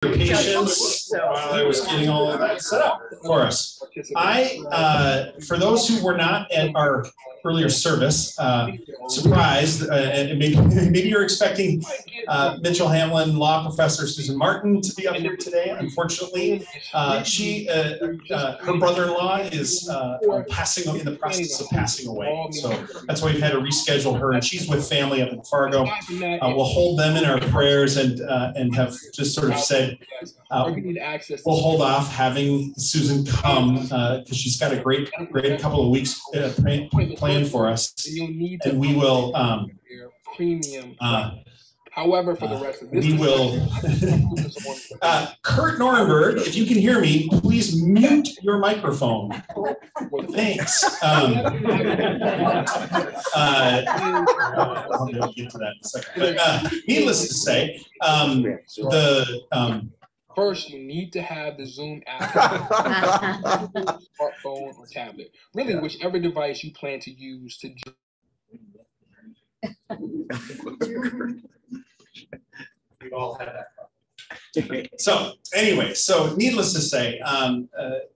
Patience while I was getting all of that set up for us. For those who were not at our earlier service, surprised, and maybe you're expecting Mitchell Hamlin law professor Susan Martin to be up here today. Unfortunately, her brother-in-law is in the process of passing away. So that's why we've had to reschedule her, and she's with family up in Fargo. We'll hold them in our prayers and have just sort of said, we'll hold off having Susan come because she's got a great couple of weeks planned for us, and we will. However, for the rest of this, we will. Kurt Norenberg, if you can hear me, please mute your microphone. Thanks. I'll get to that in a second. But needless to say, first, you need to have the Zoom app, smartphone or tablet. Really, whichever device you plan to use to. We all had that problem. So anyway, needless to say,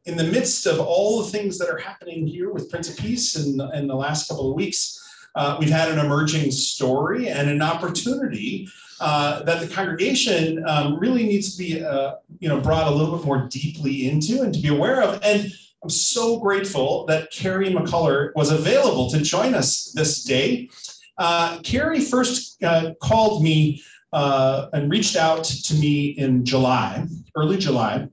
in the midst of all the things that are happening here with Prince of Peace in the last couple of weeks, we've had an emerging story and an opportunity that the congregation really needs to be brought a little bit more deeply into and to be aware of. And I'm so grateful that Cari McCollor was available to join us this day. Cari first called me and reached out to me in early July,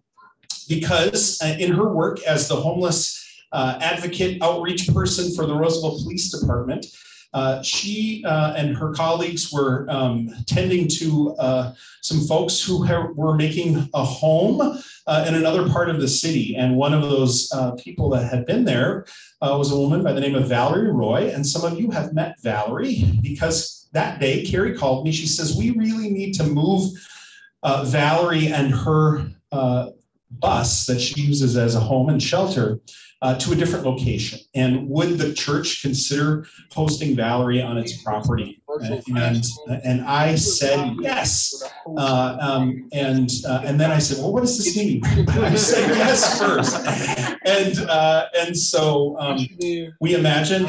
because in her work as the homeless advocate outreach person for the Roseville Police Department, she and her colleagues were tending to some folks who were making a home in another part of the city. And one of those people that had been there was a woman by the name of Valerie Roy. And some of you have met Valerie, because that day, Cari called me. She says, we really need to move Valerie and her bus that she uses as a home and shelter to a different location. And would the church consider hosting Valerie on its property? And I said yes. And then I said, well, what does this mean? I said yes first. And so we imagined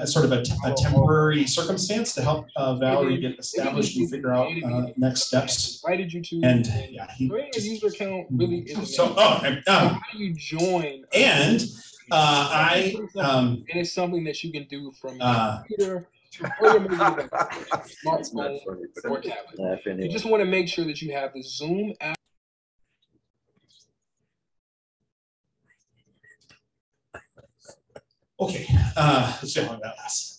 sort of a temporary circumstance to help Valerie get established and figure out next steps. Why did you choose? And yeah, creating a user account really is how you join? And and it's something that you can do from your computer or your smartphone or tablet. You just want to make sure that you have the Zoom app. Okay, let's see how long that lasts.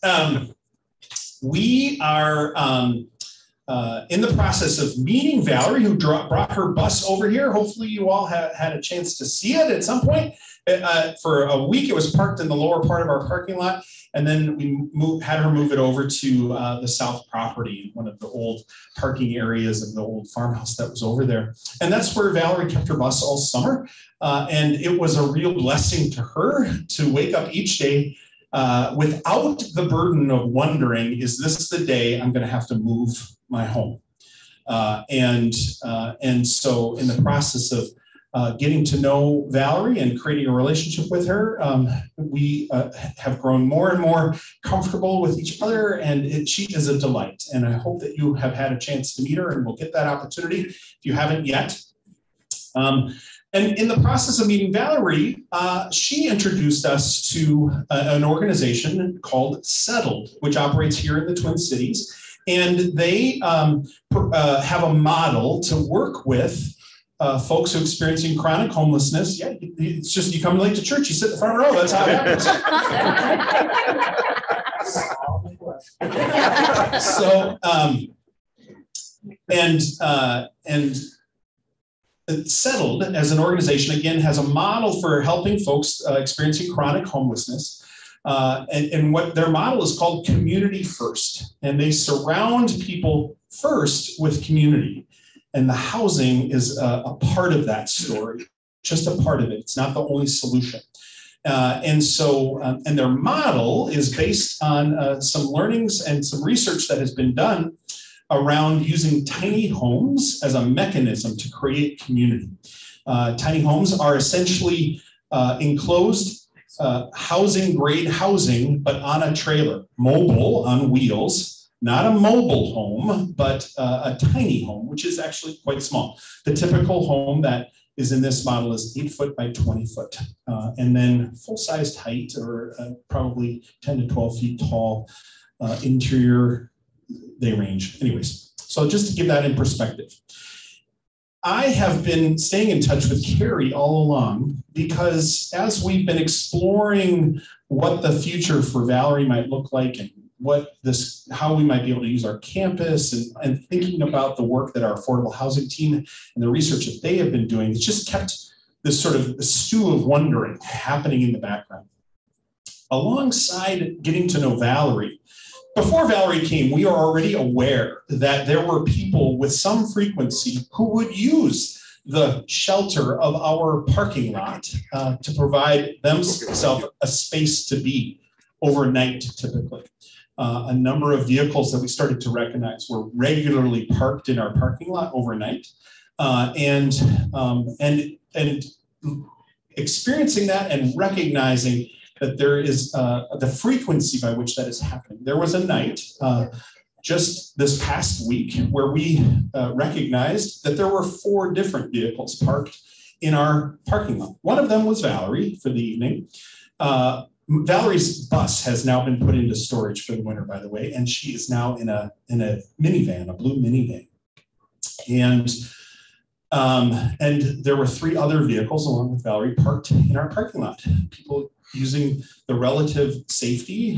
We are in the process of meeting Valerie, who brought her bus over here. Hopefully you all had a chance to see it at some point. For a week, it was parked in the lower part of our parking lot, and then we had her move it over to the south property, one of the old parking areas of the old farmhouse that was over there. And that's where Valerie kept her bus all summer. And it was a real blessing to her to wake up each day without the burden of wondering, is this the day I'm going to have to move my home? And so in the process of getting to know Valerie and creating a relationship with her, we have grown more and more comfortable with each other, and she is a delight. And I hope that you have had a chance to meet her, and we'll get that opportunity if you haven't yet. And in the process of meeting Valerie, she introduced us to an organization called Settled, which operates here in the Twin Cities. And they have a model to work with folks who are experiencing chronic homelessness. Yeah, it's just you come late to church, you sit in the front row. That's how it happens. So, and Settled as an organization, again, has a model for helping folks experiencing chronic homelessness. And what their model is called community first. And they surround people first with community. And the housing is a part of that story, just a part of it. It's not the only solution. And their model is based on some learnings and some research that has been done around using tiny homes as a mechanism to create community. Tiny homes are essentially enclosed housing grade housing, but on a trailer, mobile on wheels, not a mobile home, but a tiny home, which is actually quite small. The typical home that is in this model is 8 foot by 20 foot, and then full-sized height, or probably 10 to 12 feet tall. Interior, they range. Anyways, so just to give that in perspective. I have been staying in touch with Cari all along because as we've been exploring what the future for Valerie might look like and how we might be able to use our campus and thinking about the work that our affordable housing team and the research that they have been doing, it's just kept this sort of stew of wondering happening in the background. Alongside getting to know Valerie, before Valerie came, we are already aware that there were people with some frequency who would use the shelter of our parking lot to provide themselves a space to be overnight, typically. A number of vehicles that we started to recognize were regularly parked in our parking lot overnight, and experiencing that and recognizing that there is the frequency by which that is happening. There was a night just this past week where we recognized that there were 4 different vehicles parked in our parking lot. One of them was Valerie for the evening. Valerie's bus has now been put into storage for the winter, by the way, and she is now in a minivan, a blue minivan. And there were 3 other vehicles along with Valerie parked in our parking lot. People using the relative safety,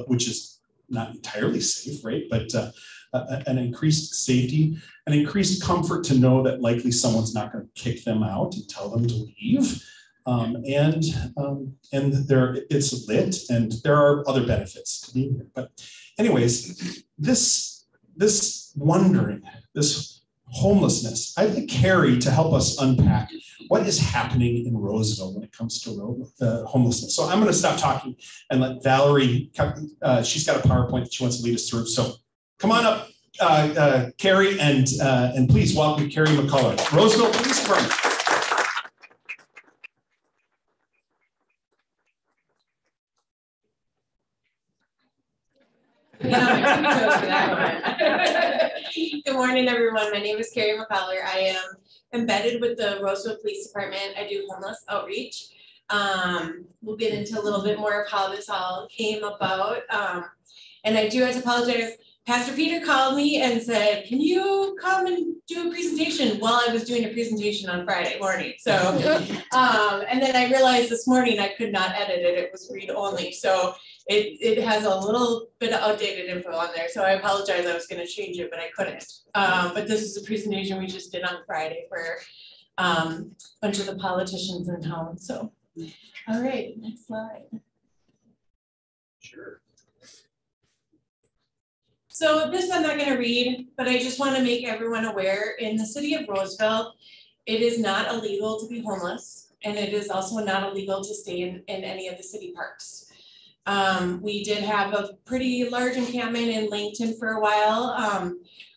which is not entirely safe, right? But an increased safety, an increased comfort to know that likely someone's not going to kick them out and tell them to leave. And it's lit, and there are other benefits to being here. But anyways, this wondering, this homelessness, I'd like Cari to help us unpack what is happening in Roseville when it comes to homelessness. So I'm going to stop talking and let Valerie, she's got a PowerPoint that she wants to lead us through. So come on up, Cari, and please welcome Cari McCollor, Roseville Police Department. Good morning, everyone. My name is Cari McCollor. I am embedded with the Roseville Police Department. I do homeless outreach. We'll get into a little bit more of how this all came about. And I do have to apologize. Pastor Peter called me and said, can you come and do a presentation? While I was doing a presentation on Friday morning. So, and then I realized this morning I could not edit it. It was read only. So it has a little bit of outdated info on there. So I apologize. I was going to change it, but I couldn't. But this is a presentation we just did on Friday for a bunch of the politicians in town. So, all right, next slide. Sure. So this I'm not going to read, but I just want to make everyone aware, in the city of Roseville, it is not illegal to be homeless, and it is also not illegal to stay in any of the city parks. We did have a pretty large encampment in Langton for a while.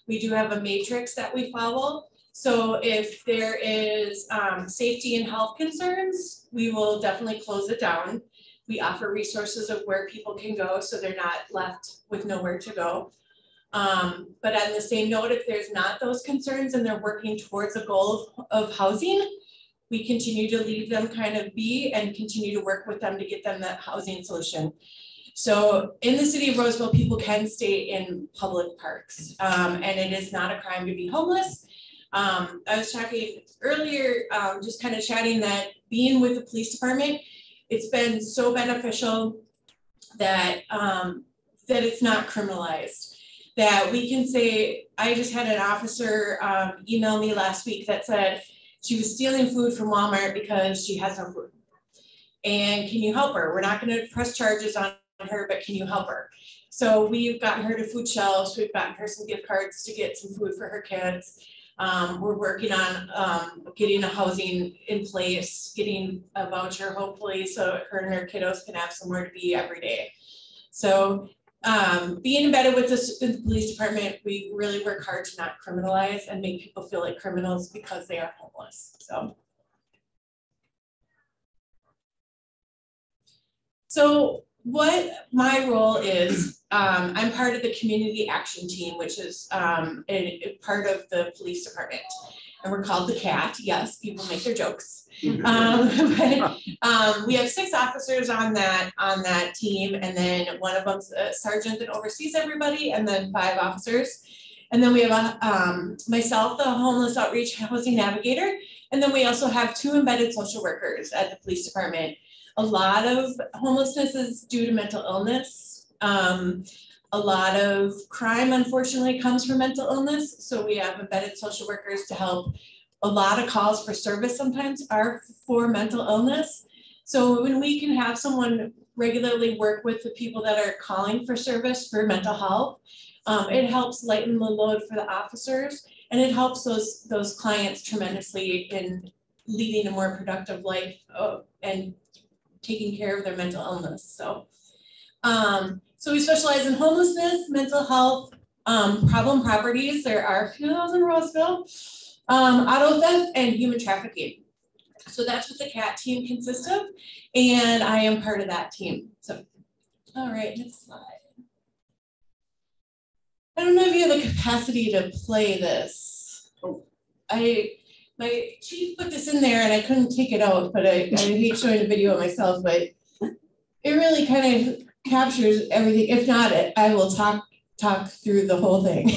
We do have a matrix that we follow. So if there is safety and health concerns, we will definitely close it down. We offer resources of where people can go so they're not left with nowhere to go. But on the same note, if there's not those concerns and they're working towards a goal of housing, we continue to leave them kind of be and continue to work with them to get them that housing solution. So in the city of Roseville, people can stay in public parks, and it is not a crime to be homeless. I was talking earlier, just kind of chatting that being with the police department, it's been so beneficial that, that it's not criminalized. That we can say, I just had an officer email me last week that said she was stealing food from Walmart because she has no food. And can you help her? We're not going to press charges on her, but can you help her? So we've gotten her to food shelves. We've gotten her some gift cards to get some food for her kids. We're working on getting a housing in place, getting a voucher hopefully so her and her kiddos can have somewhere to be every day. So being embedded with the police department, we really work hard to not criminalize and make people feel like criminals because they are homeless. So what my role is, I'm part of the community action team, which is a part of the police department. And we're called the CAT. Yes, people make their jokes. We have 6 officers on that team, and then one of them's a sergeant that oversees everybody, and then 5 officers. And then we have myself, the homeless outreach housing navigator, and then we also have 2 embedded social workers at the police department. A lot of homelessness is due to mental illness. A lot of crime, unfortunately, comes from mental illness. So we have embedded social workers to help. A lot of calls for service sometimes are for mental illness. So when we can have someone regularly work with the people that are calling for service for mental health, it helps lighten the load for the officers, and it helps those clients tremendously in leading a more productive life and taking care of their mental illness. So we specialize in homelessness, mental health, problem properties. There are a few of those in Roseville, auto theft, and human trafficking. So that's what the CAT team consists of, and I am part of that team. So, all right, next slide. I don't know if you have the capacity to play this. Oh. My chief put this in there and I couldn't take it out, but I hate showing a video of myself, but it really kind of captures everything. If not, I will talk through the whole thing. I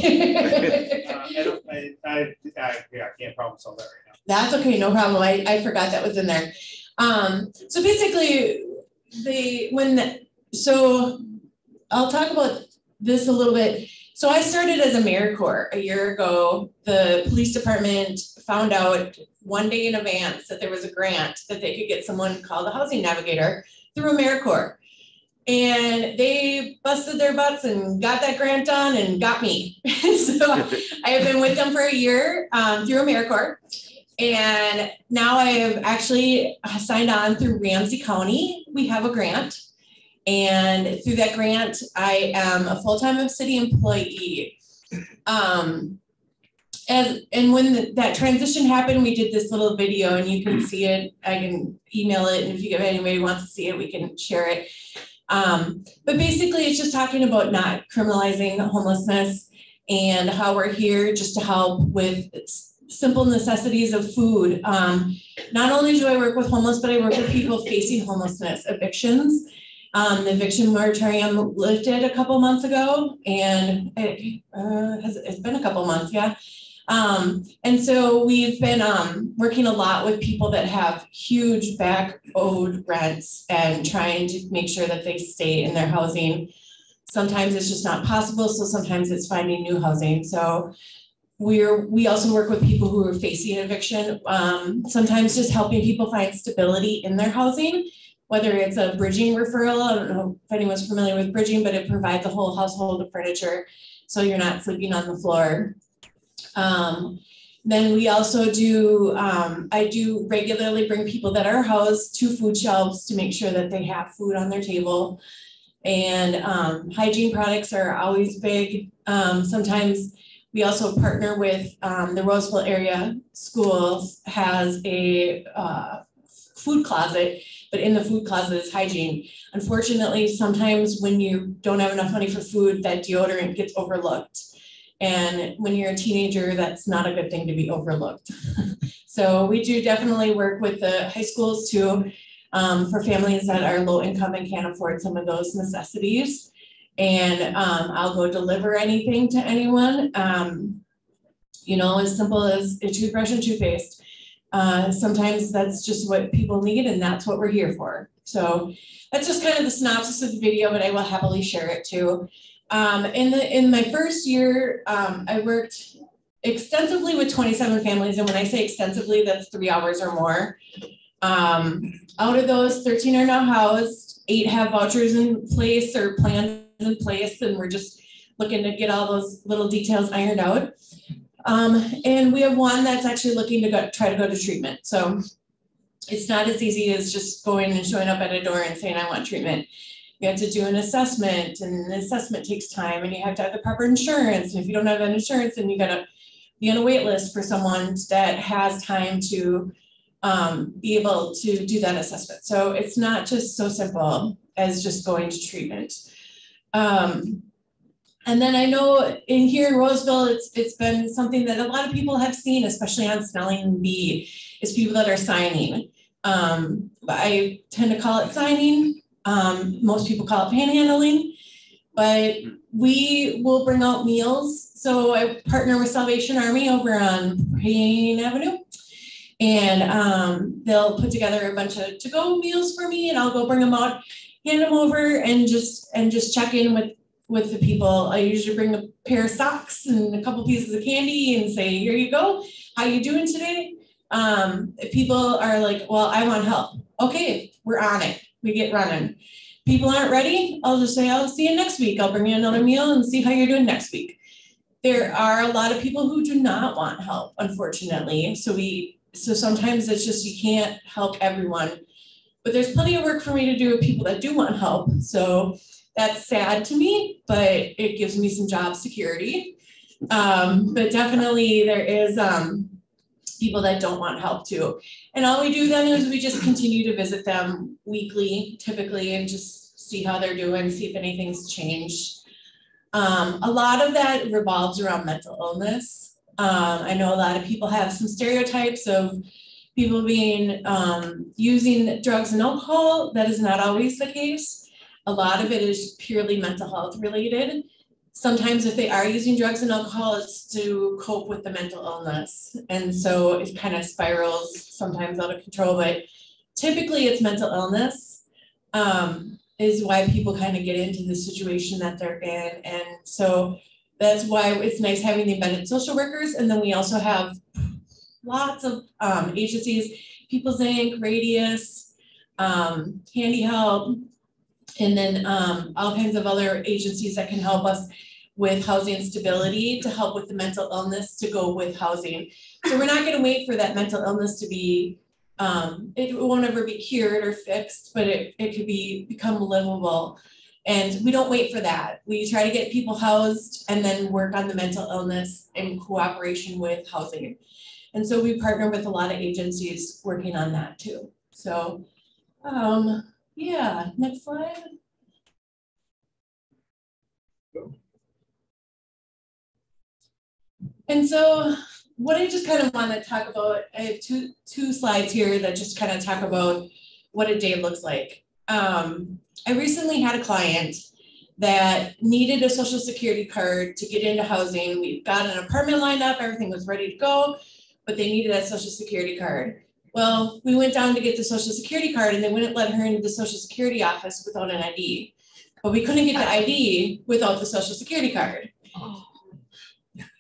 can't problem solve that right now. That's okay, no problem. I forgot that was in there. So basically, so I'll talk about this a little bit. So I started as AmeriCorps a year ago. The police department found out one day in advance that there was a grant that they could get someone called a housing navigator through AmeriCorps. And they busted their butts and got that grant done and got me. So I have been with them for a year through AmeriCorps. And now I have actually signed on through Ramsey County. We have a grant. And through that grant, I am a full-time city employee. And when that transition happened, we did this little video, and you can see it. I can email it, and if anybody wants to see it, we can share it. But basically, it's just talking about not criminalizing homelessness and how we're here just to help with simple necessities of food. Not only do I work with homeless, but I work with people facing homelessness, evictions. The eviction moratorium lifted a couple months ago, and it's been a couple months, yeah. And so we've been working a lot with people that have huge back owed rents and trying to make sure that they stay in their housing. Sometimes it's just not possible, so sometimes it's finding new housing. So we also work with people who are facing eviction, sometimes just helping people find stability in their housing. Whether it's a bridging referral, I don't know if anyone's familiar with bridging, but it provides a whole household of furniture so you're not sleeping on the floor. Then we also do, I do regularly bring people that are housed to food shelves to make sure that they have food on their table. And hygiene products are always big. Sometimes we also partner with the Roseville area schools has a food closet, but in the food closet is hygiene. Unfortunately, sometimes when you don't have enough money for food, that deodorant gets overlooked. And when you're a teenager, that's not a good thing to be overlooked. So we do definitely work with the high schools too, for families that are low income and can't afford some of those necessities. And I'll go deliver anything to anyone, you know, as simple as a toothbrush and toothpaste. Sometimes that's just what people need, and that's what we're here for. So that's just kind of the synopsis of the video, but I will happily share it too. In my first year, I worked extensively with 27 families, and when I say extensively, that's 3 hours or more. Out of those, 13 are now housed, 8 have vouchers in place or plans in place, and we're just looking to get all those little details ironed out. And we have 1 that's actually looking to try to go to treatment. So it's not as easy as just going and showing up at a door and saying, I want treatment. You have to do an assessment, and the assessment takes time, and you have to have the proper insurance. And if you don't have that insurance, then you gotta be on a wait list for someone that has time to be able to do that assessment. So it's not just so simple as just going to treatment. And then I know in here in Roseville, it's been something that a lot of people have seen, especially on Snelling Bee, is people that are signing. I tend to call it signing. Most people call it panhandling, but we will bring out meals. So I partner with Salvation Army over on Payne Avenue, and they'll put together a bunch of to-go meals for me, and I'll go bring them out, hand them over, and just check in with the people. I usually bring a pair of socks and a couple pieces of candy and say, here you go, how you doing today? If people are like, well, I want help. Okay, we're on it. We get running. People aren't ready, I'll just say, I'll see you next week. I'll bring you another meal and see how you're doing next week. There are a lot of people who do not want help, unfortunately. So sometimes it's just, you can't help everyone. But there's plenty of work for me to do with people that do want help. So that's sad to me, but it gives me some job security. But definitely there is people that don't want help too. And all we do then is we just continue to visit them weekly, typically, and just see how they're doing, see if anything's changed. A lot of that revolves around mental illness. I know a lot of people have some stereotypes of people being using drugs and alcohol. That is not always the case. A lot of it is purely mental health related. Sometimes if they are using drugs and alcohol, it's to cope with the mental illness. And so it kind of spirals sometimes out of control, but typically it's mental illness is why people kind of get into the situation that they're in. And so that's why it's nice having the embedded social workers. And then we also have lots of agencies, People's Inc., Radius, Handy Help, and then all kinds of other agencies that can help us with housing stability, to help with the mental illness to go with housing. So we're not going to wait for that mental illness to be, it won't ever be cured or fixed, but it could become livable. And we don't wait for that. We try to get people housed and then work on the mental illness in cooperation with housing. And so we partner with a lot of agencies working on that too. So yeah, next slide. And so what I just kind of want to talk about, I have two slides here that just kind of talk about what a day looks like. I recently had a client that needed a social security card to get into housing. We got an apartment lined up, everything was ready to go, but they needed that social security card. Well, we went down to get the social security card and they wouldn't let her into the social security office without an ID. But we couldn't get the ID without the social security card.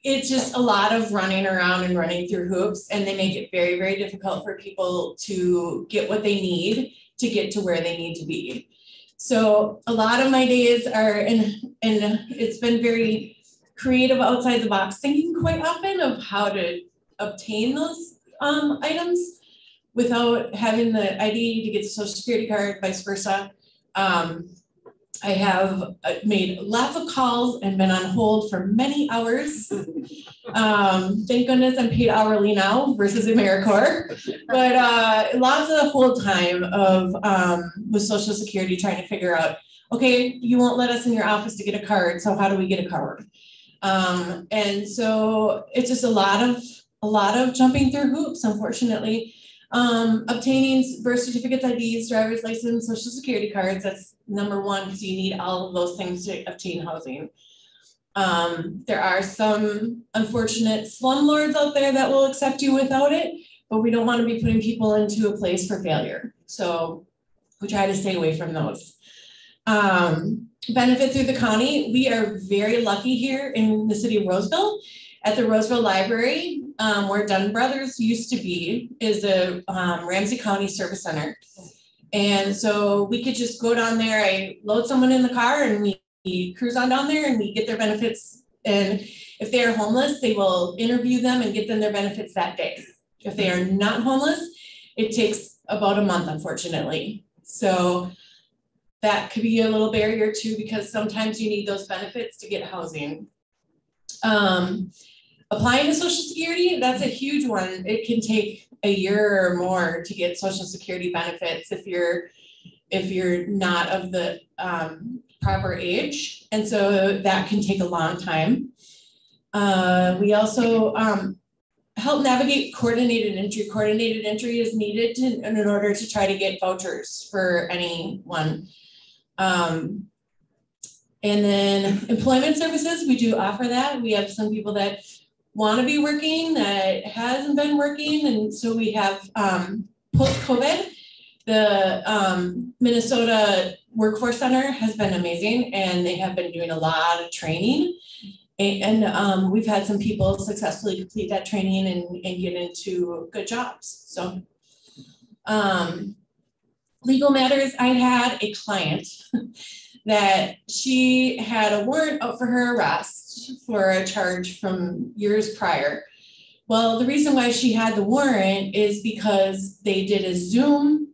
It's just a lot of running around and running through hoops, and they make it very, very difficult for people to get what they need to get to where they need to be. So a lot of my days are, and it's been very creative outside the box thinking quite often of how to obtain those items without having the ID to get the social security card, vice versa. I have made lots of calls and been on hold for many hours. Thank goodness I'm paid hourly now versus AmeriCorps. But lots of hold time of with Social Security trying to figure out, okay, you won't let us in your office to get a card, so how do we get a card? And so it's just a lot of jumping through hoops, unfortunately. Obtaining birth certificates, IDs, driver's license, social security cards, that's number one, because you need all of those things to obtain housing. There are some unfortunate slumlords out there that will accept you without it, but we don't want to be putting people into a place for failure. So we try to stay away from those. Benefit through the county. We are very lucky here in the city of Roseville. At the Roseville Library, where Dunn Brothers used to be, is a Ramsey County Service Center. And so we could just go down there, I load someone in the car and we cruise on down there and we get their benefits. And if they are homeless, they will interview them and get them their benefits that day. If they are not homeless, it takes about a month, unfortunately. So that could be a little barrier too, because sometimes you need those benefits to get housing. Applying to Social Security, that's a huge one. It can take a year or more to get Social Security benefits if you're not of the proper age. And so that can take a long time. We also help navigate coordinated entry. Coordinated entry is needed in order to try to get vouchers for anyone. And then employment services, we do offer that. We have some people that want to be working that hasn't been working. And so we have post-COVID, the Minnesota Workforce Center has been amazing, and they have been doing a lot of training. And we've had some people successfully complete that training and get into good jobs. So legal matters, I had a client that she had a warrant out for her arrest for a charge from years prior. Well, the reason why she had the warrant is because they did a Zoom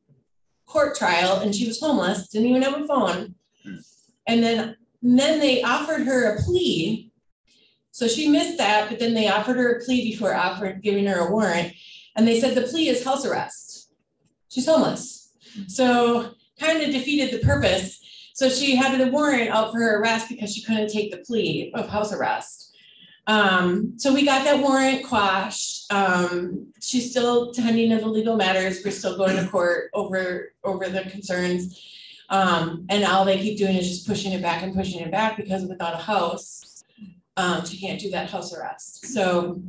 court trial and she was homeless, didn't even have a phone. And then they offered her a plea. So she missed that, but then they offered her a plea before giving her a warrant. And they said the plea is house arrest. She's homeless. So kind of defeated the purpose. So she had the warrant out for her arrest because she couldn't take the plea of house arrest. So we got that warrant quashed. She's still tending to the legal matters. We're still going to court over the concerns. And all they keep doing is just pushing it back and pushing it back, because without a house, she can't do that house arrest. So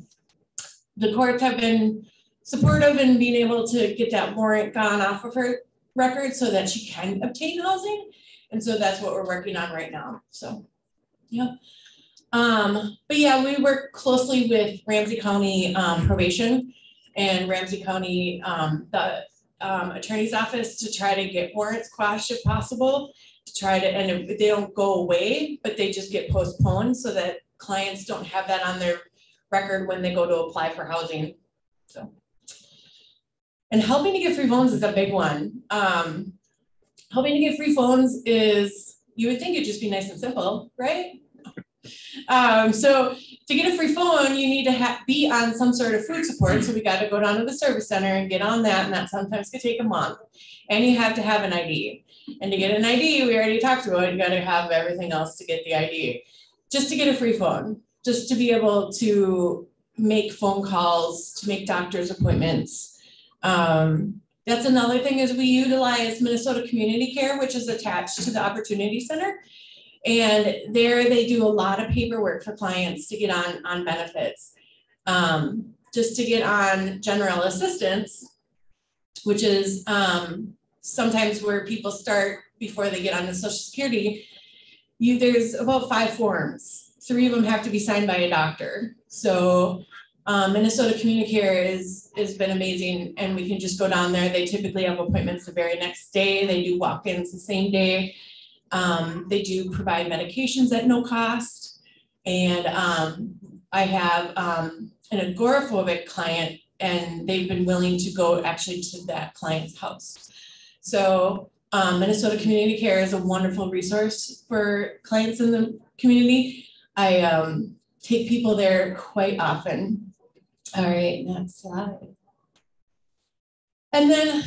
the courts have been supportive in being able to get that warrant gone off of her record so that she can obtain housing. And so that's what we're working on right now. So, yeah. But yeah, we work closely with Ramsey County probation and Ramsey County, the attorney's office, to try to get warrants quashed if possible, to try to, and if they don't go away, but they just get postponed so that clients don't have that on their record when they go to apply for housing. So, and helping to get free phones is a big one. Helping to get free phones is, you would think it'd just be nice and simple, right? So to get a free phone, you need to be on some sort of food support. So we got to go down to the service center and get on that. And that sometimes could take a month. And you have to have an ID. And to get an ID, we already talked about, you got to have everything else to get the ID. Just to get a free phone, just to be able to make phone calls, to make doctor's appointments. That's another thing, is we utilize Minnesota Community Care, which is attached to the Opportunity Center. And there they do a lot of paperwork for clients to get on benefits. Just to get on general assistance, which is sometimes where people start before they get on the Social Security. There's about 5 forms. 3 of them have to be signed by a doctor. So Minnesota Community Care has been amazing, and we can just go down there. They typically have appointments the very next day. They do walk-ins the same day. They do provide medications at no cost. And I have an agoraphobic client, and they've been willing to go actually to that client's house. So Minnesota Community Care is a wonderful resource for clients in the community. I take people there quite often. All right, next slide. And then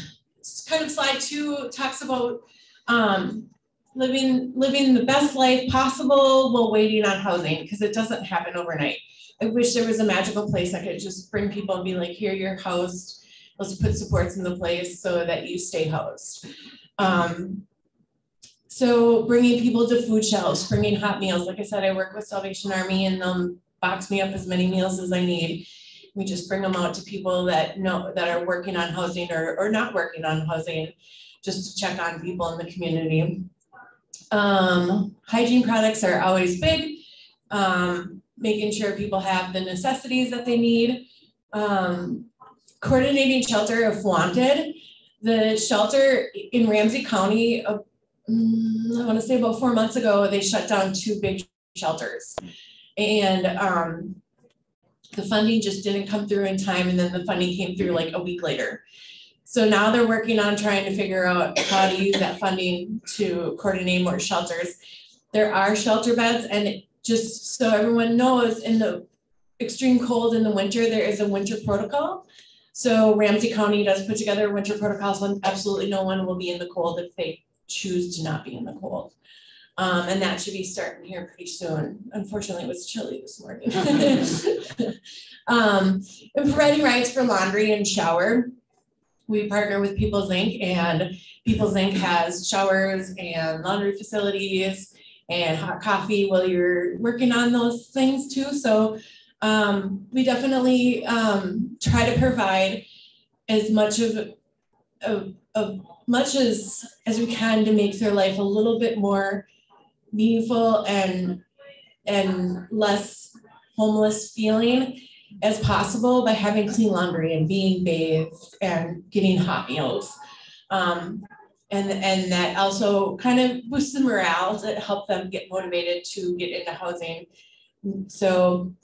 kind of slide 2 talks about living the best life possible while waiting on housing, because it doesn't happen overnight. I wish there was a magical place I could just bring people and be like, here, you're housed. Let's put supports in the place so that you stay housed. So bringing people to food shelves, bringing hot meals. Like I said, I work with Salvation Army, and they'll box me up as many meals as I need. We just bring them out to people that are working on housing or not working on housing, just to check on people in the community. Hygiene products are always big. Making sure people have the necessities that they need. Coordinating shelter if wanted. The shelter in Ramsey County, I want to say about 4 months ago, they shut down 2 big shelters. And the funding just didn't come through in time, and then the funding came through like a week later. So now they're working on trying to figure out how to use that funding to coordinate more shelters. There are shelter beds, and just so everyone knows, in the extreme cold in the winter, there is a winter protocol. So Ramsey County does put together winter protocols when absolutely no one will be in the cold if they choose to not be in the cold. And that should be starting here pretty soon. Unfortunately, it was chilly this morning. And providing rides for laundry and shower. We partner with People's Inc. and People's Inc. has showers and laundry facilities and hot coffee while you're working on those things too. So we definitely try to provide as much much as we can to make their life a little bit more meaningful and less homeless feeling as possible by having clean laundry and being bathed and getting hot meals. And that also kind of boosts the morale to help them get motivated to get into housing. So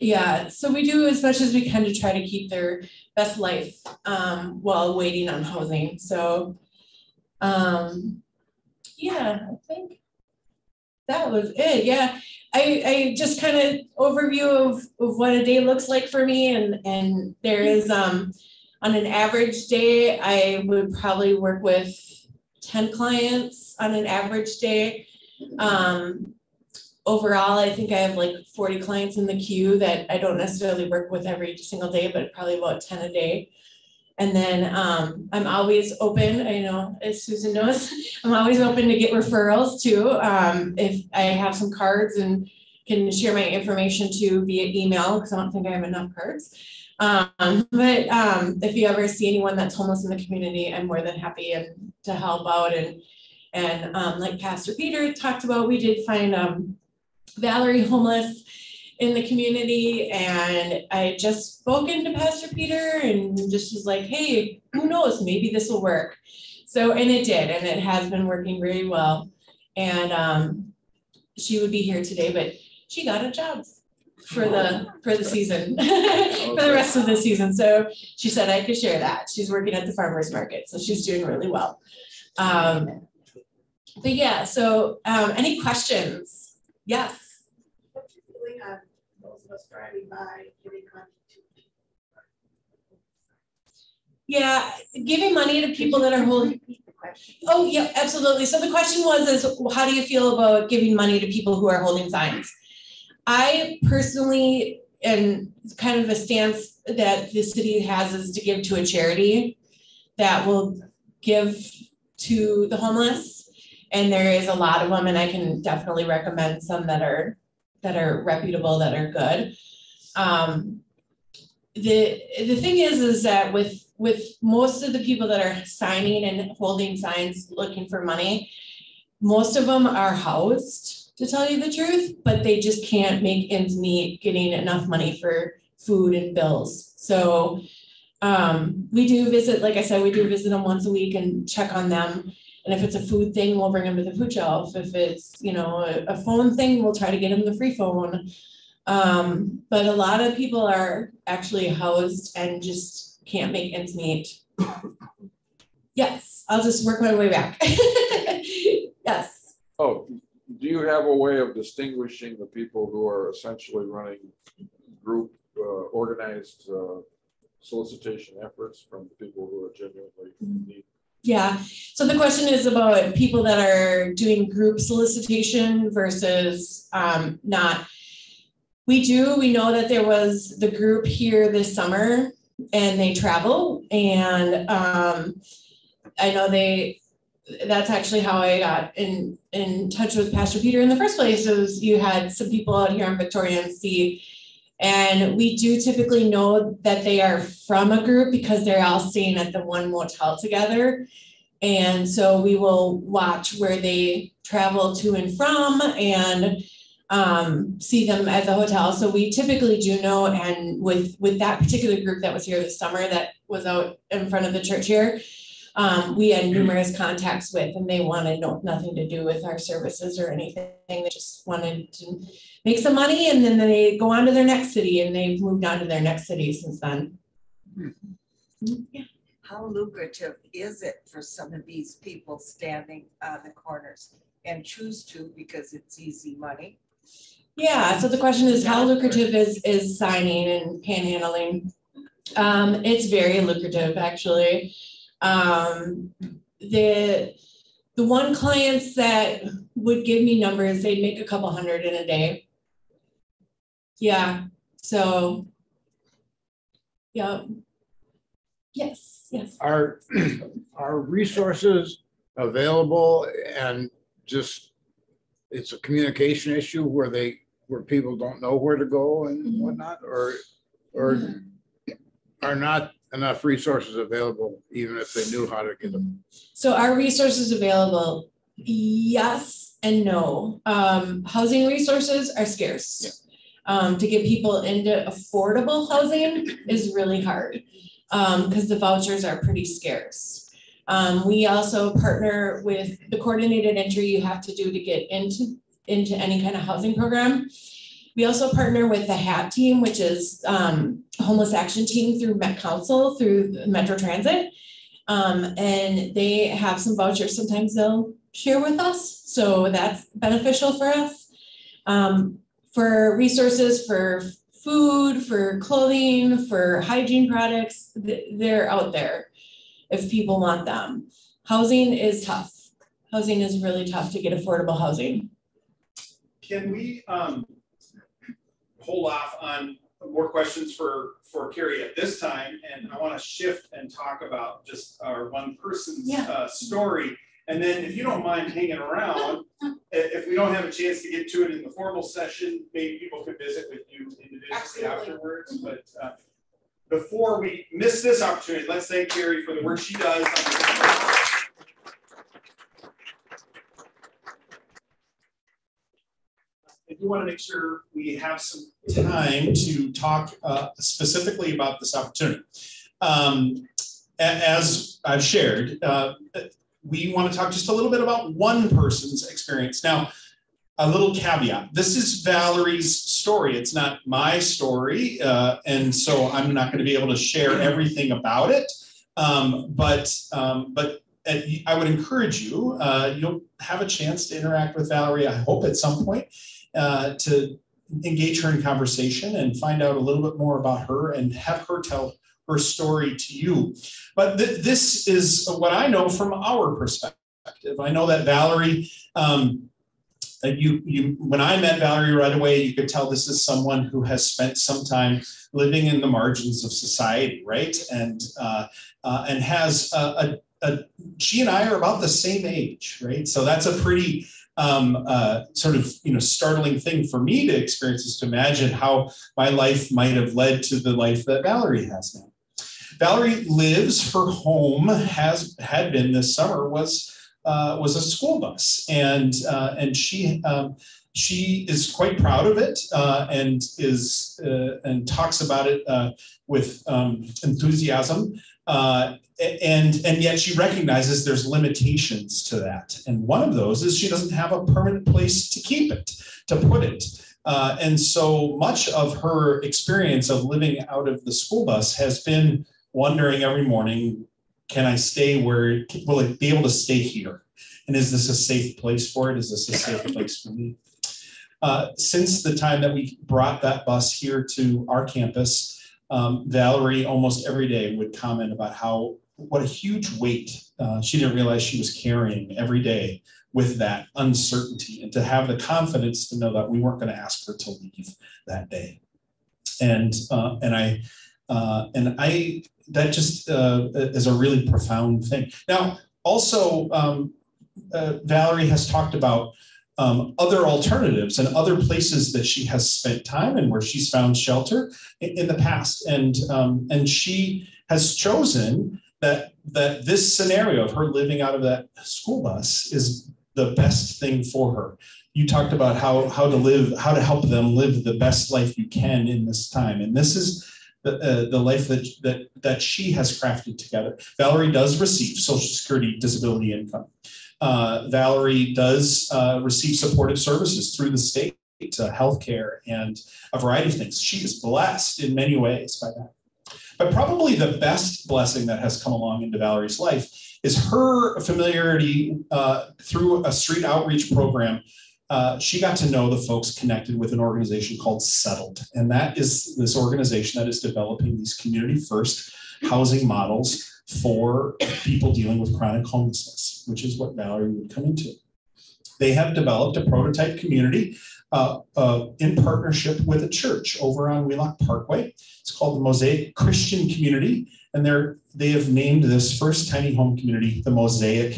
yeah, so we do as much as we can to try to keep their best life while waiting on housing. So yeah, I think that was it. Yeah, I just kind of overview of what a day looks like for me, and there is on an average day I would probably work with 10 clients on an average day. Overall, I think I have like 40 clients in the queue that I don't necessarily work with every single day, but probably about 10 a day. And then I'm always open, I know, as Susan knows, I'm always open to get referrals too. If I have some cards and can share my information to via email, because I don't think I have enough cards. But if you ever see anyone that's homeless in the community, I'm more than happy to help out. And like Pastor Peter talked about, we did find Valerie homeless in the community, and I just spoken to Pastor Peter and just was like, hey, who knows, maybe this will work. So, and it did, and it has been working very well. And she would be here today, but she got a job for the season, for the rest of the season. So she said I could share that. She's working at the farmer's market, so she's doing really well. But yeah, so any questions? Yes. What's your feeling on those of us driving by giving money to people? Yeah, giving money to people that are holding. Oh yeah, absolutely. So the question was, how do you feel about giving money to people who are holding signs? I personally, and kind of the stance that the city has is to give to a charity that will give to the homeless. And there is a lot of them, and I can definitely recommend some that are reputable, that are good. The thing is that with most of the people that are signing and holding signs looking for money, most of them are housed, to tell you the truth, but they just can't make ends meet getting enough money for food and bills. So we do visit, like I said, we do visit them once a week and check on them. And if it's a food thing, we'll bring them to the food shelf. If it's, you know, a phone thing, we'll try to get them the free phone. But a lot of people are actually housed and just can't make ends meet. Yes, I'll just work my way back. Yes. Oh, do you have a way of distinguishing the people who are essentially running group organized solicitation efforts from the people who are genuinely in need? Yeah, so the question is about people that are doing group solicitation versus not. We know that there was the group here this summer and they travel, and I know that's actually how I got in touch with Pastor Peter in the first place. Is you had some people out here on Victoria and C, and we do typically know that they are from a group because they're all staying at the one motel together. And so we will watch where they travel to and from and see them at the hotel. So we typically do know, and with that particular group that was here this summer that was out in front of the church here, we had numerous contacts with, and they wanted nothing to do with our services or anything. They just wanted to make some money, and then they go on to their next city, and they've moved on to their next city since then. Yeah. how lucrative is it for some of these people standing on the corners and choose to because it's easy money? Yeah, so the question is, how lucrative is signing and panhandling? It's very lucrative, actually. The one clients that would give me numbers, they'd make a couple hundred in a day. Yeah, so, yeah. Yes. Are resources available, and just it's a communication issue where people don't know where to go and whatnot, or are not enough resources available even if they knew how to get them? So are resources available? Yes and no. Housing resources are scarce. Yeah. To get people into affordable housing is really hard because the vouchers are pretty scarce. We also partner with the coordinated entry you have to do to get into any kind of housing program. We also partner with the HAT team, which is Homeless Action Team through Met Council, through Metro Transit. And they have some vouchers sometimes they'll share with us. So that's beneficial for us. For resources, for food, for clothing, for hygiene products, they're out there if people want them. Housing is tough. Housing is really tough to get affordable housing. Can we hold off on more questions for Cari at this time? And I want to shift and talk about just our one person's story. And then if you don't mind hanging around, if we don't have a chance to get to it in the formal session, maybe people could visit with you individually afterwards. But before we miss this opportunity, let's thank Cari for the work she does. I do want to make sure we have some time to talk specifically about this opportunity. As I've shared, we want to talk just a little bit about one person's experience. Now, a little caveat. This is Valerie's story. It's not my story. And so I'm not going to be able to share everything about it. But I would encourage you, you'll have a chance to interact with Valerie, I hope at some point, to engage her in conversation and find out a little bit more about her and have her tell her story to you. But this is what I know from our perspective. I know that Valerie, when I met Valerie right away, you could tell this is someone who has spent some time living in the margins of society, right? And has she and I are about the same age, right? So that's a pretty sort of startling thing for me to experience, is to imagine how my life might have led to the life that Valerie has now. Valerie lives, her home had been this summer was a school bus, and she is quite proud of it and talks about it with enthusiasm, and yet she recognizes there's limitations to that, and one of those is she doesn't have a permanent place to keep it, to put it. And so much of her experience of living out of the school bus has been wondering every morning, can I stay where, will it be able to stay here? And is this a safe place for it? Is this a safe place for me? Since the time that we brought that bus here to our campus, Valerie almost every day would comment about what a huge weight she didn't realize she was carrying every day with that uncertainty, and to have the confidence to know that we weren't going to ask her to leave that day. And that just is a really profound thing. Now, also, Valerie has talked about other alternatives and other places that she has spent time and where she's found shelter in the past. And she has chosen that this scenario of her living out of that school bus is the best thing for her. You talked about how to help them live the best life you can in this time. And this is the life that she has crafted together. Valerie does receive Social Security disability income. Valerie does receive supportive services through the state, healthcare, and a variety of things. She is blessed in many ways by that. But probably the best blessing that has come along into Valerie's life is her familiarity through a street outreach program. She got to know the folks connected with an organization called Settled. And that is this organization that is developing these community first housing models for people dealing with chronic homelessness, which is what Valerie would come into. They have developed a prototype community in partnership with a church over on Wheelock Parkway. It's called the Mosaic Christian Community, and they have named this first tiny home community the Mosaic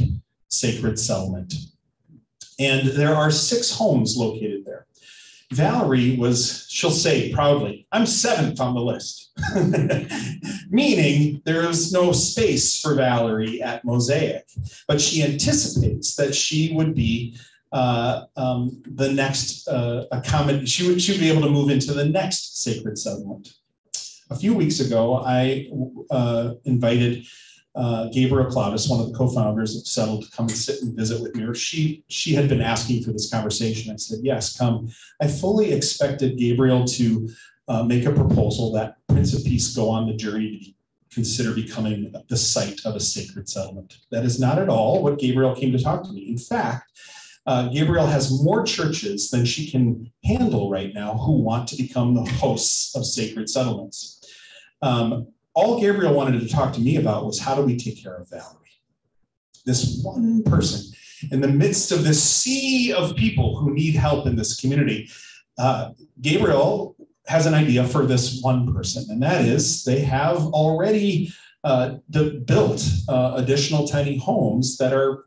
Sacred Settlement. And there are 6 homes located there. Valerie she'll say proudly, I'm 7th on the list, meaning there is no space for Valerie at Mosaic, but she anticipates that she would be the next she would be able to move into the next sacred settlement. A few weeks ago, I invited Gabriel Claudus, one of the co-founders of Settled, to come and sit and visit with me. She had been asking for this conversation. I said, yes, come. I fully expected Gabriel to make a proposal that Prince of Peace go on the journey to consider becoming the site of a sacred settlement. That is not at all what Gabriel came to talk to me. In fact, Gabriel has more churches than she can handle right now who want to become the hosts of sacred settlements. All Gabriel wanted to talk to me about was, how do we take care of Valerie? This one person in the midst of this sea of people who need help in this community. Gabriel has an idea for this one person, and that is they have already built additional tiny homes that are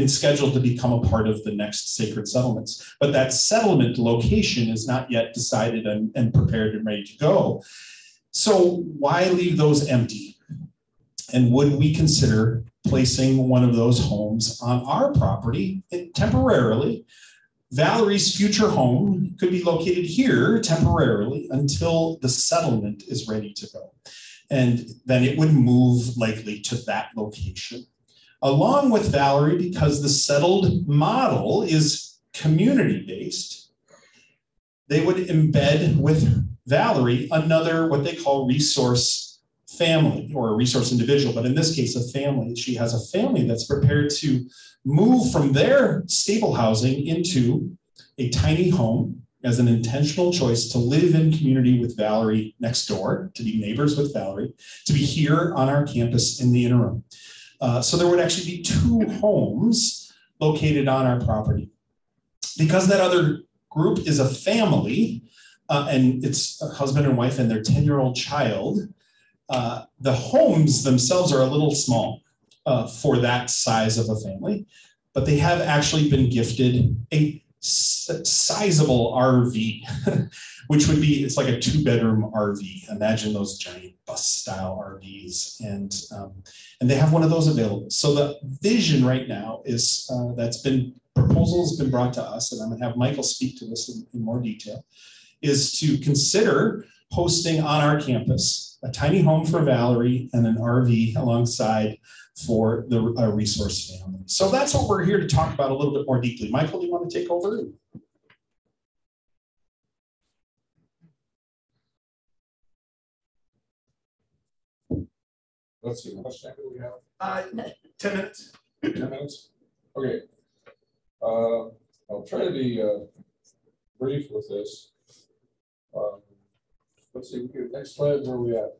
scheduled to become a part of the next sacred settlements. But that settlement location is not yet decided and prepared and ready to go. So why leave those empty? And would we consider placing one of those homes on our property temporarily? Valerie's future home could be located here temporarily until the settlement is ready to go. And then it would move likely to that location. Along with Valerie, because the Settled model is community-based, they would embed with Valerie another, what they call resource family or a resource individual, but in this case, a family. She has a family that's prepared to move from their stable housing into a tiny home as an intentional choice to live in community with Valerie next door, to be neighbors with Valerie, to be here on our campus in the interim. So there would actually be 2 homes located on our property. Because that other group is a family, and it's a husband and wife and their 10-year-old child, the homes themselves are a little small for that size of a family, but they have actually been gifted a sizable RV, which would be, it's like a 2-bedroom RV. Imagine those giant bus-style RVs, and they have one of those available. So the vision right now is proposals been brought to us, and I'm going to have Michael speak to this in more detail, is to consider hosting on our campus a tiny home for Valerie and an RV alongside for the resource family. So that's what we're here to talk about a little bit more deeply. Michael, do you want to take over? Let's see, how much time do we have? 10 minutes. 10 minutes? Okay. I'll try to be brief with this. Let's see, next slide, where are we at?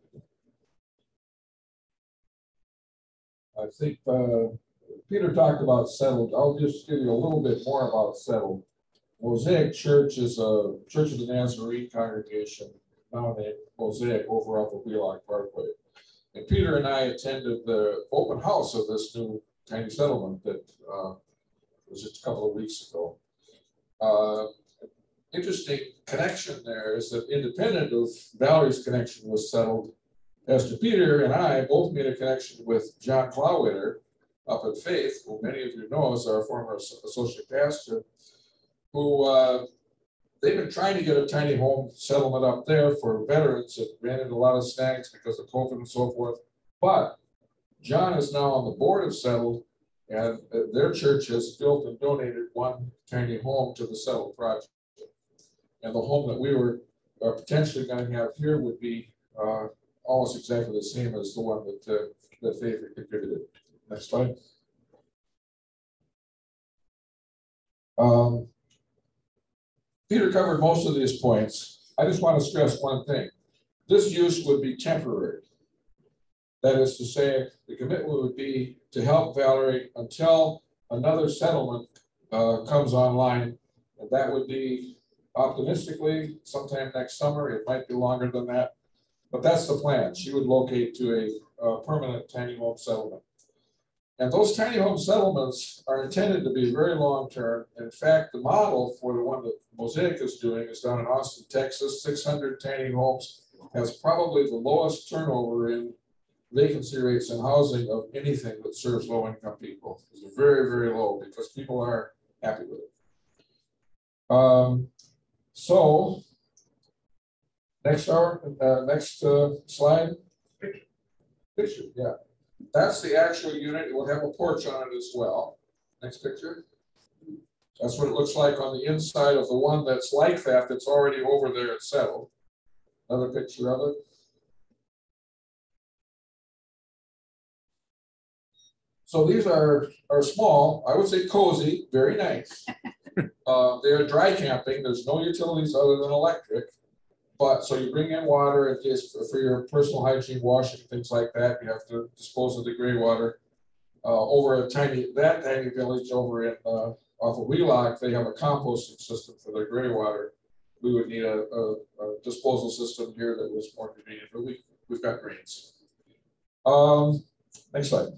I think Peter talked about Settled. I'll just give you a little bit more about Settled. Mosaic Church is a Church of the Nazarene congregation, now named Mosaic, over off of Wheelock Parkway. And Peter and I attended the open house of this new tiny settlement that was just a couple of weeks ago. Interesting connection there is that, independent of Valerie's connection with Settled, Pastor Peter and I both made a connection with John Clawitter up at Faith, who many of you know is our former associate pastor, who they've been trying to get a tiny home settlement up there for veterans that ran into a lot of snags because of COVID and so forth. But John is now on the board of Settled, and their church has built and donated one tiny home to the Settled project. And the home that we were potentially going to have here would be almost exactly the same as the one that Faith contributed. Next slide. Peter covered most of these points. I just want to stress one thing. This use would be temporary. That is to say, the commitment would be to help Valerie until another settlement comes online. And that would be optimistically sometime next summer. It might be longer than that, but that's the plan. She would locate to a permanent tiny home settlement. And those tiny home settlements are intended to be very long-term. In fact, the model for the one that Mosaic is doing is down in Austin, Texas, 600 tiny homes, has probably the lowest turnover in vacancy rates in housing of anything that serves low-income people. It's very, very low because people are happy with it. So, next slide. Picture, yeah. That's the actual unit. It will have a porch on it as well. Next picture. That's what it looks like on the inside of the one that's like that, that's already over there and settled. Another picture of it. So these are small, I would say cozy, very nice. They're dry camping. There's no utilities other than electric. But so you bring in water in case for your personal hygiene, washing, things like that. You have to dispose of the gray water. Over that tiny village over in off of Wheelock, they have a composting system for their gray water. We would need a disposal system here that was more convenient, but we've got greens. Next slide.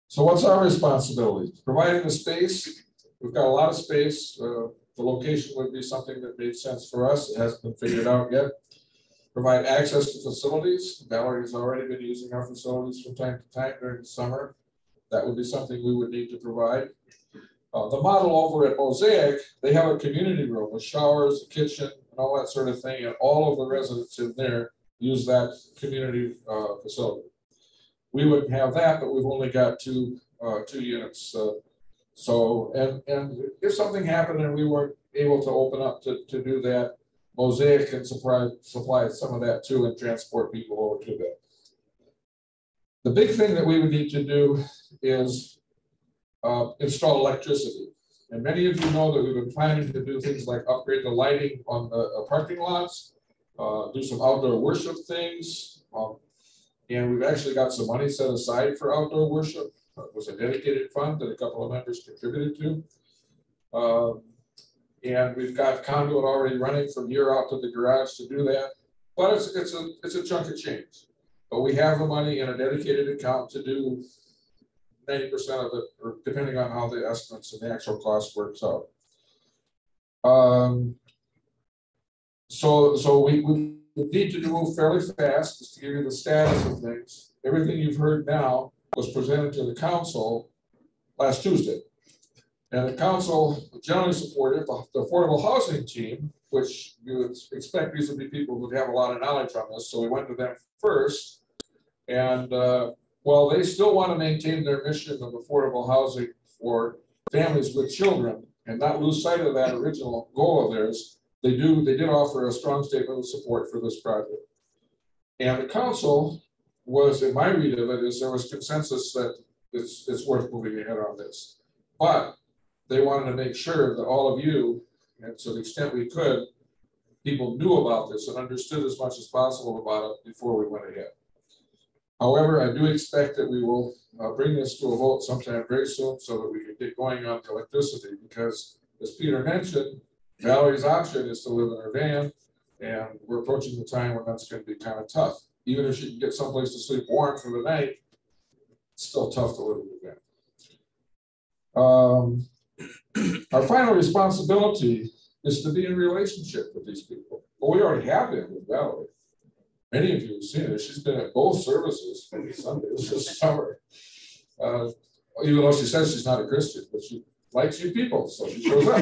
So what's our responsibility? Providing the space. We've got a lot of space. The location would be something that made sense for us. It hasn't been figured out yet. Provide access to facilities. Valerie's already been using our facilities from time to time during the summer. That would be something we would need to provide. The model over at Mosaic, they have a community room with showers, a kitchen, and all that sort of thing, and all of the residents in there use that community facility. We wouldn't have that, but we've only got two units. And if something happened and we weren't able to open up to do that, Mosaic can supply some of that too and transport people over to that. The big thing that we would need to do is install electricity. And many of you know that we've been planning to do things like upgrade the lighting on the parking lots, do some outdoor worship things. And we've actually got some money set aside for outdoor worship. It was a dedicated fund that a couple of members contributed to. And we've got conduit already running from here out to the garage to do that. But it's a chunk of change. But we have the money in a dedicated account to do 90% of it, or depending on how the estimates and the actual cost works out. So we need to move fairly fast. Just to give you the status of things. Everything you've heard now was presented to the council last Tuesday. And the council generally supported the affordable housing team, which you would expect these would be people who have a lot of knowledge on this. So we went to them first. And well, they still want to maintain their mission of affordable housing for families with children and not lose sight of that original goal of theirs. They did offer a strong statement of support for this project. And the council was, in my read of it, is there was consensus that it's worth moving ahead on this. But they wanted to make sure that all of you, and to the extent we could, people knew about this and understood as much as possible about it before we went ahead. However, I do expect that we will bring this to a vote sometime very soon so that we can get going on the electricity, because as Peter mentioned, Valerie's option is to live in her van, and we're approaching the time when that's going to be kind of tough. Even if she can get someplace to sleep warm for the night, it's still tough to live in the van. Our final responsibility is to be in relationship with these people. Well, we already have been with Valerie. Many of you have seen her. She's been at both services every Sunday this summer. Even though she says she's not a Christian, but she likes you people, so she shows up.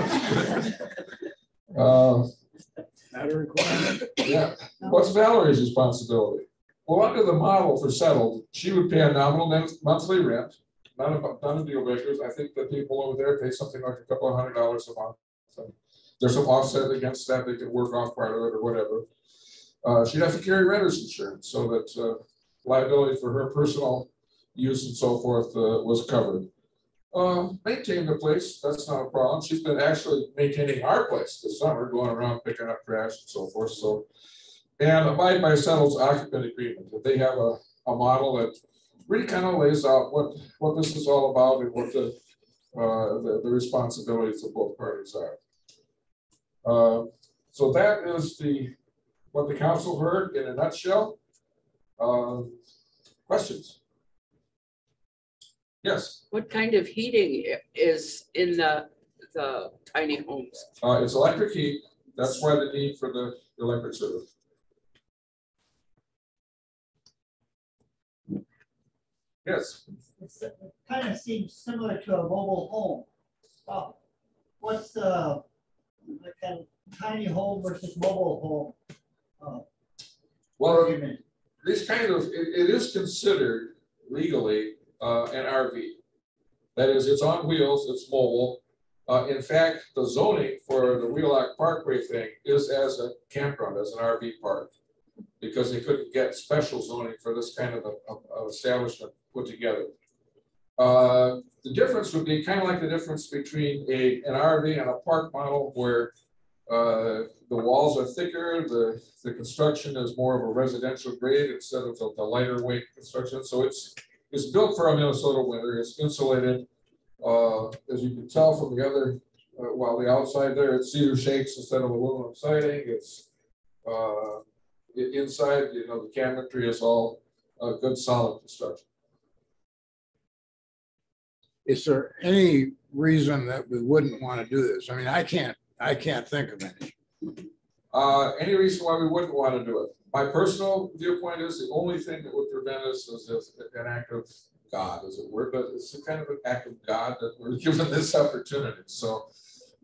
Not a requirement. Yeah. What's Valerie's responsibility? Well, under the model for settled, she would pay a nominal monthly rent. None of deal breakers. I think the people over there pay something like a couple of $100 a month. So there's some offset against that. They can work off part of it or whatever. she'd have to carry renter's insurance so that liability for her personal use and so forth was covered. Maintain the place, that's not a problem. She's been actually maintaining our place this summer, going around picking up trash and so forth. So, and abide by Settle's occupant agreement. That they have a model that really kind of lays out what this is all about and what the responsibilities of both parties are. So that is what the council heard in a nutshell. Questions? Yes. What kind of heating is in the tiny homes? It's electric heat. That's why the need for the electric service. Yes. It kind of seems similar to a mobile home. What's the kind of tiny home versus mobile home? Well, this kind of, it is considered legally an RV. That is, it's on wheels, it's mobile. In fact, the zoning for the Wheelock Parkway thing is as a campground, as an RV park, because they couldn't get special zoning for this kind of a establishment put together. The difference would be kind of like the difference between an RV and a park model, where the walls are thicker, the construction is more of a residential grade instead of the lighter weight construction. So it's built for a Minnesota winter. It's insulated. As you can tell from the other, while the outside there, it's cedar shakes instead of aluminum siding. It's inside, you know, the cabinetry is all good solid construction. Is there any reason that we wouldn't want to do this? I mean, I can't think of any. Any reason why we wouldn't want to do it? My personal viewpoint is the only thing that would prevent us is if an act of God, as it were, but it's a kind of an act of God that we're given this opportunity. So,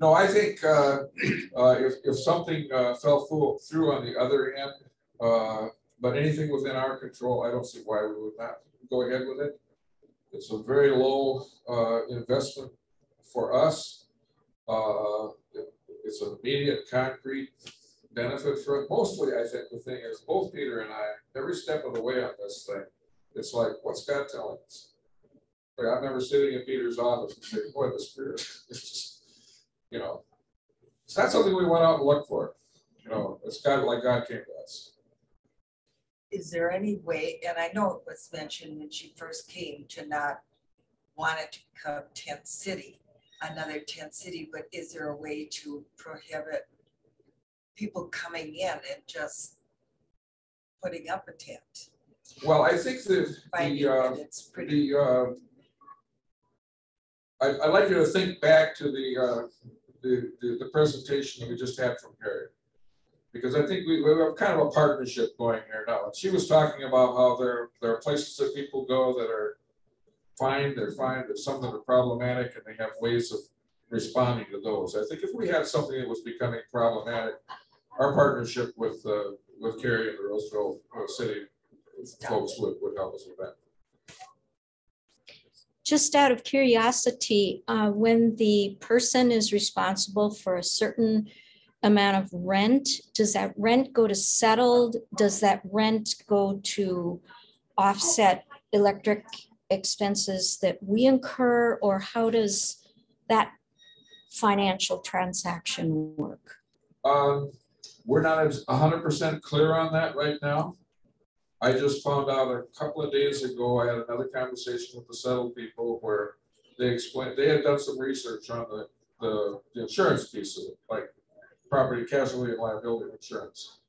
no, I think if something fell through on the other end, but anything within our control, I don't see why we would not go ahead with it. It's a very low investment for us. It's an immediate concrete benefit for it. Mostly, I think the thing is, both Peter and I, every step of the way on this thing, it's like, what's God telling us? Like, I remember sitting in Peter's office and saying, boy, the Spirit, it's just, you know, it's not something we went out and looked for. You know, it's kind of like God came to us. Is there any way, and I know it was mentioned when she first came, to not want it to become tent city, another tent city, but is there a way to prohibit people coming in and just putting up a tent? Well, I think that I'd like you to think back to the presentation that we just had from Harry, because I think we have kind of a partnership going here now. And she was talking about how there are places that people go that are fine, they're fine, there's some that are problematic, and they have ways of responding to those. I think if we had something that was becoming problematic, our partnership with Cari and the Roseville City folks would help us with that. Just out of curiosity, when the person is responsible for a certain amount of rent, does that rent go to settled? Does that rent go to offset electric expenses that we incur, or how does that financial transaction work? We're not 100% clear on that right now. I just found out a couple of days ago, I had another conversation with the settled people where they explained, they had done some research on the insurance piece of it, like property casualty and liability insurance.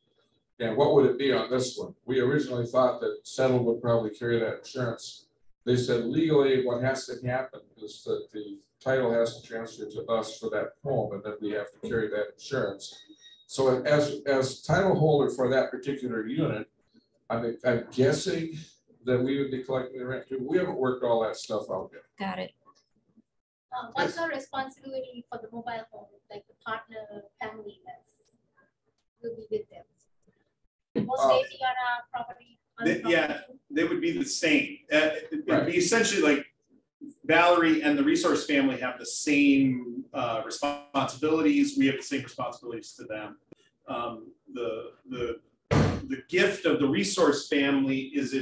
And what would it be on this one? We originally thought that settled would probably carry that insurance. They said legally what has to happen is that the title has to transfer to us for that home, and then we have to carry that insurance. So as title holder for that particular unit, I'm guessing that we would be collecting the rent too. We haven't worked all that stuff out yet. Got it. What's our responsibility for the mobile home, like the partner family that will be with them? Most staying on our property. Yeah, they would be the same. It would be essentially like Valerie and the resource family have the same responsibilities. We have the same responsibilities to them. the gift of the resource family is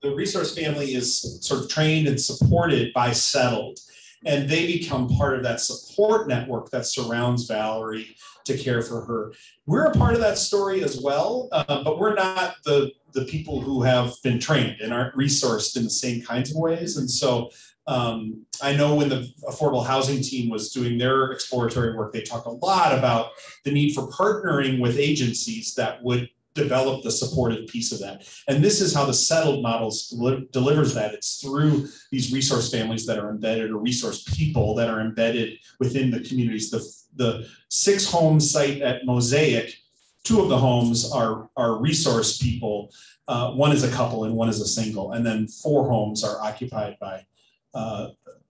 the resource family is sort of trained and supported by Settled, and they become part of that support network that surrounds Valerie to care for her. We're a part of that story as well, but we're not the people who have been trained and aren't resourced in the same kinds of ways. And so I know when the affordable housing team was doing their exploratory work, they talked a lot about the need for partnering with agencies that would develop the supportive piece of that. And this is how the Settled models delivers that. It's through these resource families that are embedded, or resource people that are embedded within the communities. The 6-home site at Mosaic, 2 of the homes are resource people. 1 is a couple and 1 is a single. And then 4 homes are occupied by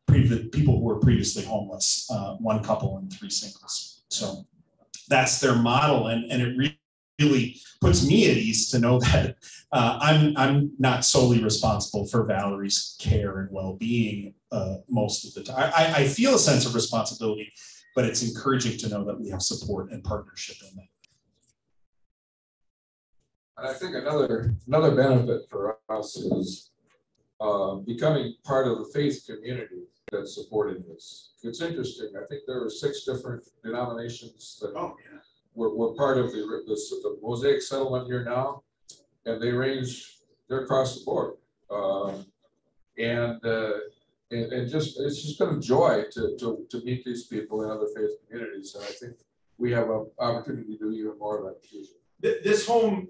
people who were previously homeless, 1 couple and 3 singles. So that's their model, and it really puts me at ease to know that I'm not solely responsible for Valerie's care and well-being most of the time. I feel a sense of responsibility, but it's encouraging to know that we have support and partnership in that. And I think another benefit for us is becoming part of the faith community that's supporting this. It's interesting. I think there are 6 different denominations that we're part of the Mosaic settlement here now, and they're across the board. And it's just been a joy to meet these people in other faith communities, and I think we have an opportunity to do even more of that in the future. This home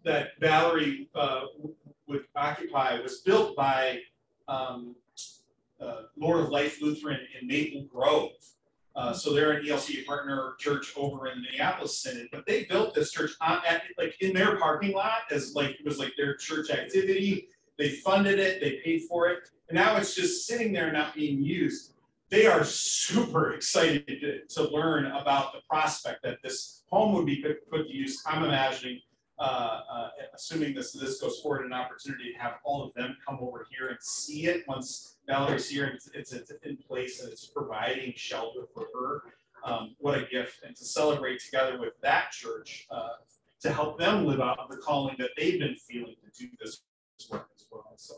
that Valerie would occupy was built by Lord of Life Lutheran in Maple Grove. So they're an ELCA partner church over in Minneapolis Synod, but they built this church in their parking lot as it was their church activity. They funded it, they paid for it, and now it's just sitting there not being used. They are super excited to learn about the prospect that this home would be put to use. I'm imagining, assuming this goes forward, an opportunity to have all of them come over here and see it once Valerie's here and it's in place and it's providing shelter for her. What a gift, and to celebrate together with that church to help them live out the calling that they've been feeling to do this work as well. So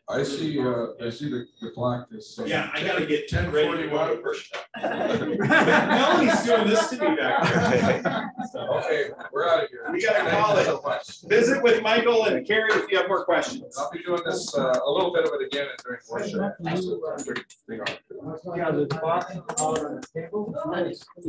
I see the clock is yeah, I gotta get 10 ready to go to worship. Melody's doing this to me back there. So, okay, we're out of here. We gotta call it. So much. Visit with Michael and Cari if you have more questions. I'll be doing this a little bit of it again during worship. Yeah, the box on the table. Nice.